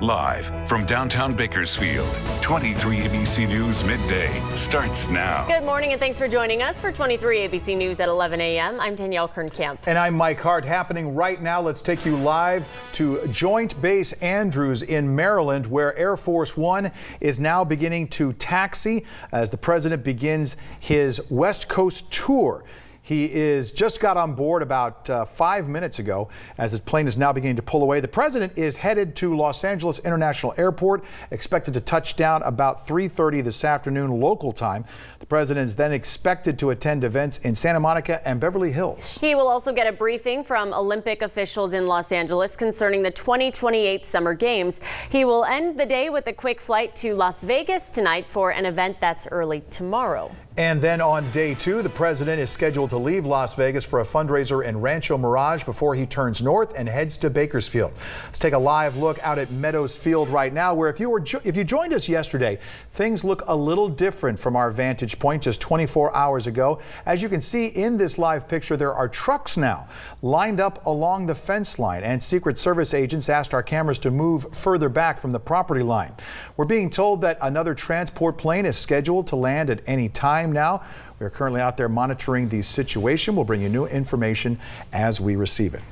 Live from downtown Bakersfield, 23 ABC News Midday starts now. Good morning and thanks for joining us for 23 ABC News at 11 a.m. I'm Danielle Kern. And I'm Mike Hart. Happening right now, let's take you live to Joint Base Andrews in Maryland, where Air Force One is now beginning to taxi as the president begins his West Coast tour. He just got on board about 5 minutes ago as his plane is now beginning to pull away. The president is headed to Los Angeles International Airport, expected to touch down about 3:30 this afternoon local time. The president is then expected to attend events in Santa Monica and Beverly Hills. He will also get a briefing from Olympic officials in Los Angeles concerning the 2028 Summer Games. He will end the day with a quick flight to Las Vegas tonight for an event that's early tomorrow. And then on day two, the president is scheduled to leave Las Vegas for a fundraiser in Rancho Mirage before he turns north and heads to Bakersfield. Let's take a live look out at Meadows Field right now, where if you joined us yesterday, things look a little different from our vantage point just 24 hours ago. As you can see in this live picture, there are trucks now lined up along the fence line, and Secret Service agents asked our cameras to move further back from the property line. We're being told that another transport plane is scheduled to land at any time now. We are currently out there monitoring the situation. We'll bring you new information as we receive it.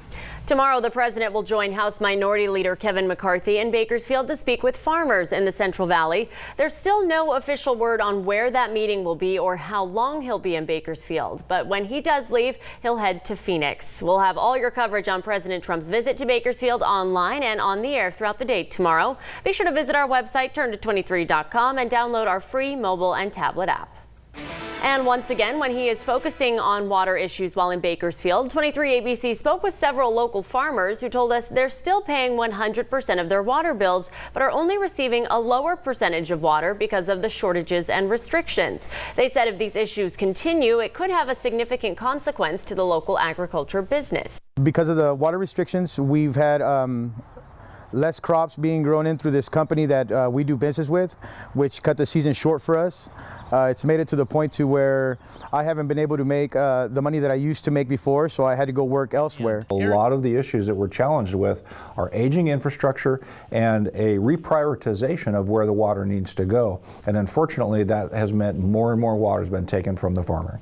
Tomorrow, the president will join House Minority Leader Kevin McCarthy in Bakersfield to speak with farmers in the Central Valley. There's still no official word on where that meeting will be or how long he'll be in Bakersfield. But when he does leave, he'll head to Phoenix. We'll have all your coverage on President Trump's visit to Bakersfield online and on the air throughout the day tomorrow. Be sure to visit our website, turnto23.com, and download our free mobile and tablet app. And once again, when he is focusing on water issues while in Bakersfield, 23 ABC spoke with several local farmers who told us they're still paying 100% of their water bills, but are only receiving a lower percentage of water because of the shortages and restrictions. They said if these issues continue, it could have a significant consequence to the local agriculture business. Because of the water restrictions, we've had less crops being grown in through this company that we do business with, which cut the season short for us. It's made it to the point to where I haven't been able to make the money that I used to make before, so I had to go work elsewhere. A lot of the issues that we're challenged with are aging infrastructure and a reprioritization of where the water needs to go. And unfortunately, that has meant more and more water has been taken from the farmer.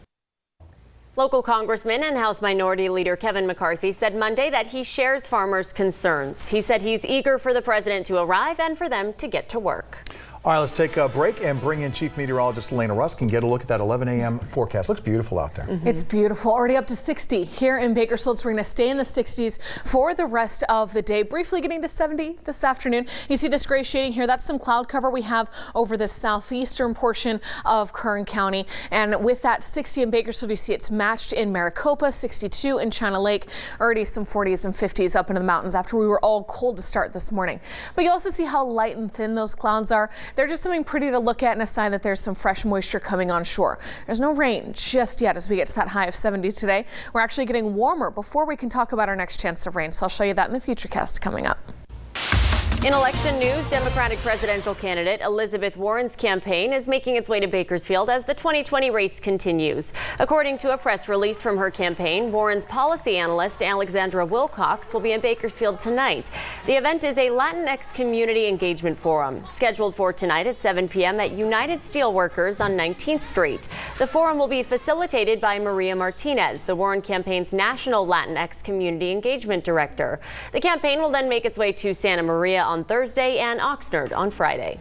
Local Congressman and House Minority Leader Kevin McCarthy said Monday that he shares farmers' concerns. He said he's eager for the president to arrive and for them to get to work. All right, let's take a break and bring in Chief Meteorologist Elena Rusk and get a look at that 11 a.m. forecast. Looks beautiful out there. It's beautiful. Already up to 60 here in Bakersfield. So we're going to stay in the 60s for the rest of the day. Briefly getting to 70 this afternoon. You see this gray shading here. That's some cloud cover we have over the southeastern portion of Kern County. And with that 60 in Bakersfield, you see it's matched in Maricopa, 62 in China Lake, already some 40s and 50s up into the mountains after we were all cold to start this morning. But you also see how light and thin those clouds are. They're just something pretty to look at and a sign that there's some fresh moisture coming on shore. There's no rain just yet as we get to that high of 70 today. We're actually getting warmer before we can talk about our next chance of rain. So I'll show you that in the Futurecast coming up. In election news, Democratic presidential candidate Elizabeth Warren's campaign is making its way to Bakersfield as the 2020 race continues. According to a press release from her campaign, Warren's policy analyst Alexandra Wilcox will be in Bakersfield tonight. The event is a Latinx community engagement forum scheduled for tonight at 7 p.m. at United Steelworkers on 19th Street. The forum will be facilitated by Maria Martinez, the Warren campaign's national Latinx community engagement director. The campaign will then make its way to Santa Maria on Thursday and Oxnard on Friday.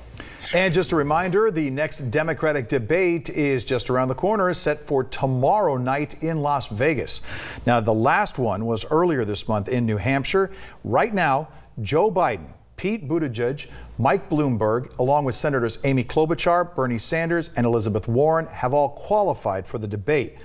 And just a reminder, the next Democratic debate is just around the corner, set for tomorrow night in Las Vegas. Now, the last one was earlier this month in New Hampshire. Right now, Joe Biden, Pete Buttigieg, Mike Bloomberg, along with Senators Amy Klobuchar, Bernie Sanders, and Elizabeth Warren have all qualified for the debate.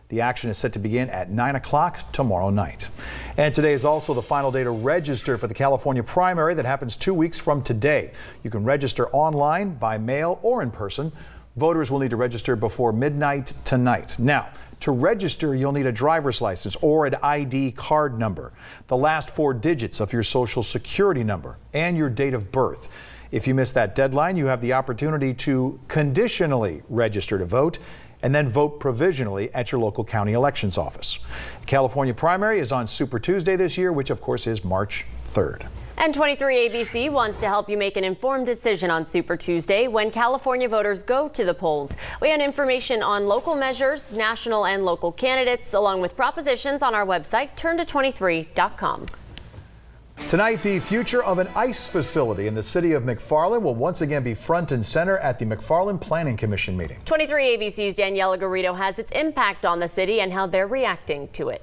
The action is set to begin at 9 o'clock tomorrow night. And today is also the final day to register for the California primary that happens 2 weeks from today. You can register online, by mail, or in person. Voters will need to register before midnight tonight. Now, to register, you'll need a driver's license or an ID card number, the last 4 digits of your social security number, and your date of birth. If you miss that deadline, you have the opportunity to conditionally register to vote and then vote provisionally at your local county elections office. The California primary is on Super Tuesday this year, which of course is March 3rd. And 23 ABC wants to help you make an informed decision on Super Tuesday when California voters go to the polls. We have information on local measures, national and local candidates, along with propositions on our website, turnto23.com. Tonight, the future of an ice facility in the city of McFarland will once again be front and center at the McFarland Planning Commission meeting. 23 ABC's Daniela Garrido has its impact on the city and how they're reacting to it.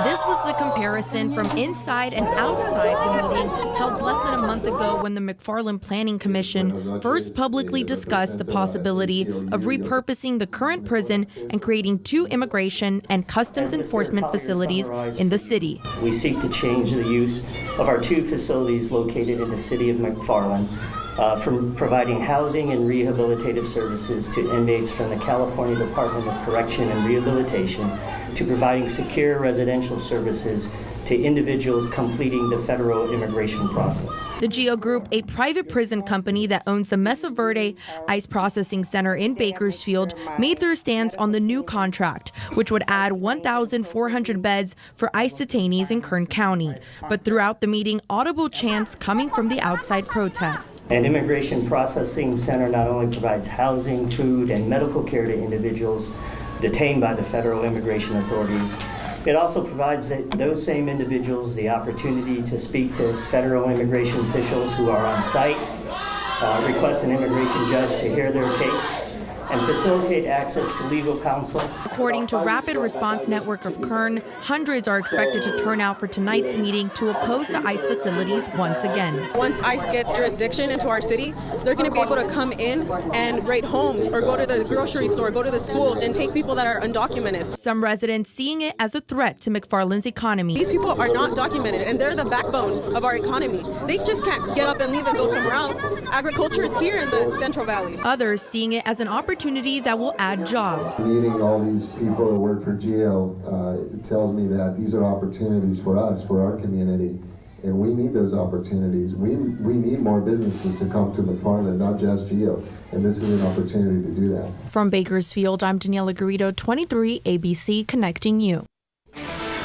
This was the comparison from inside and outside the meeting held less than a month ago when the McFarland Planning Commission first publicly discussed the possibility of repurposing the current prison and creating 2 immigration and customs enforcement facilities in the city. We seek to change the use of our 2 facilities located in the city of McFarland, from providing housing and rehabilitative services to inmates from the California Department of Correction and Rehabilitation to providing secure residential services to individuals completing the federal immigration process. The GEO Group, a private prison company that owns the Mesa Verde Ice Processing Center in Bakersfield, made their stance on the new contract, which would add 1,400 beds for ICE detainees in Kern County. But throughout the meeting, audible chants coming from the outside protests. An immigration processing center not only provides housing, food, and medical care to individuals detained by the federal immigration authorities, it also provides those same individuals the opportunity to speak to federal immigration officials who are on site, request an immigration judge to hear their case, and facilitate access to legal counsel. According to Rapid Response Network of Kern, hundreds are expected to turn out for tonight's meeting to oppose the ICE facilities once again. Once ICE gets jurisdiction into our city, they're going to be able to come in and raid homes or go to the grocery store, go to the schools, and take people that are undocumented. Some residents seeing it as a threat to McFarland's economy. These people are not documented, and they're the backbone of our economy. They just can't get up and leave and go somewhere else. Agriculture is here in the Central Valley. Others seeing it as an opportunity that will add jobs. Meeting all these people that work for GEO, it tells me that these are opportunities for us, for our community, and we need those opportunities. We need more businesses to come to McFarland, not just GEO, and this is an opportunity to do that. From Bakersfield, I'm Daniela Garrido, 23 ABC, connecting you.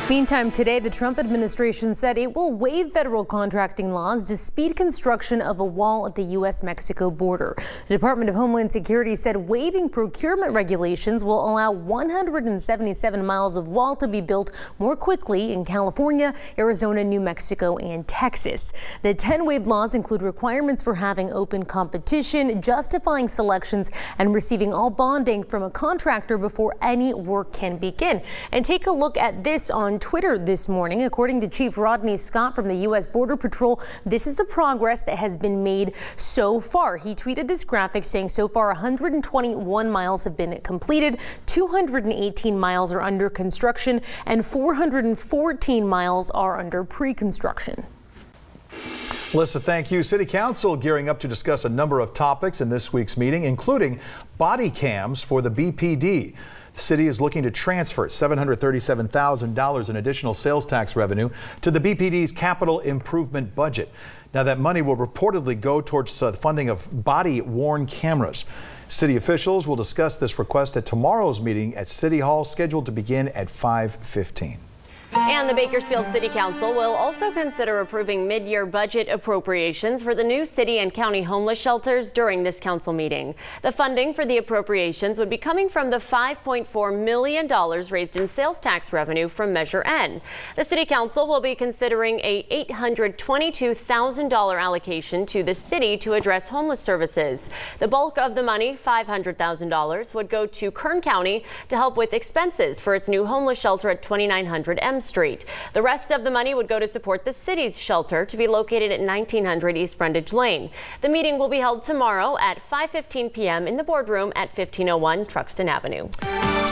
Meantime, today, the Trump administration said it will waive federal contracting laws to speed construction of a wall at the U.S.-Mexico border. The Department of Homeland Security said waiving procurement regulations will allow 177 miles of wall to be built more quickly in California, Arizona, New Mexico, and Texas. The 10 waived laws include requirements for having open competition, justifying selections, and receiving all bonding from a contractor before any work can begin. And take a look at this on Twitter this morning. According to Chief Rodney Scott from the U.S. Border Patrol, this is the progress that has been made so far. He tweeted this graphic saying so far 121 miles have been completed, 218 miles are under construction, and 414 miles are under pre-construction. Melissa, thank you. City Council gearing up to discuss a number of topics in this week's meeting, including body cams for the BPD. The city is looking to transfer $737,000 in additional sales tax revenue to the BPD's capital improvement budget. Now, that money will reportedly go towards the funding of body-worn cameras. City officials will discuss this request at tomorrow's meeting at City Hall, scheduled to begin at 5:15. And the Bakersfield City Council will also consider approving mid-year budget appropriations for the new city and county homeless shelters during this council meeting. The funding for the appropriations would be coming from the $5.4 million raised in sales tax revenue from Measure N. The City Council will be considering a $822,000 allocation to the city to address homeless services. The bulk of the money, $500,000, would go to Kern County to help with expenses for its new homeless shelter at 2900 M Street. The rest of the money would go to support the city's shelter to be located at 1900 East Brundage Lane. The meeting will be held tomorrow at 5:15 p.m. in the boardroom at 1501 Truxton Avenue.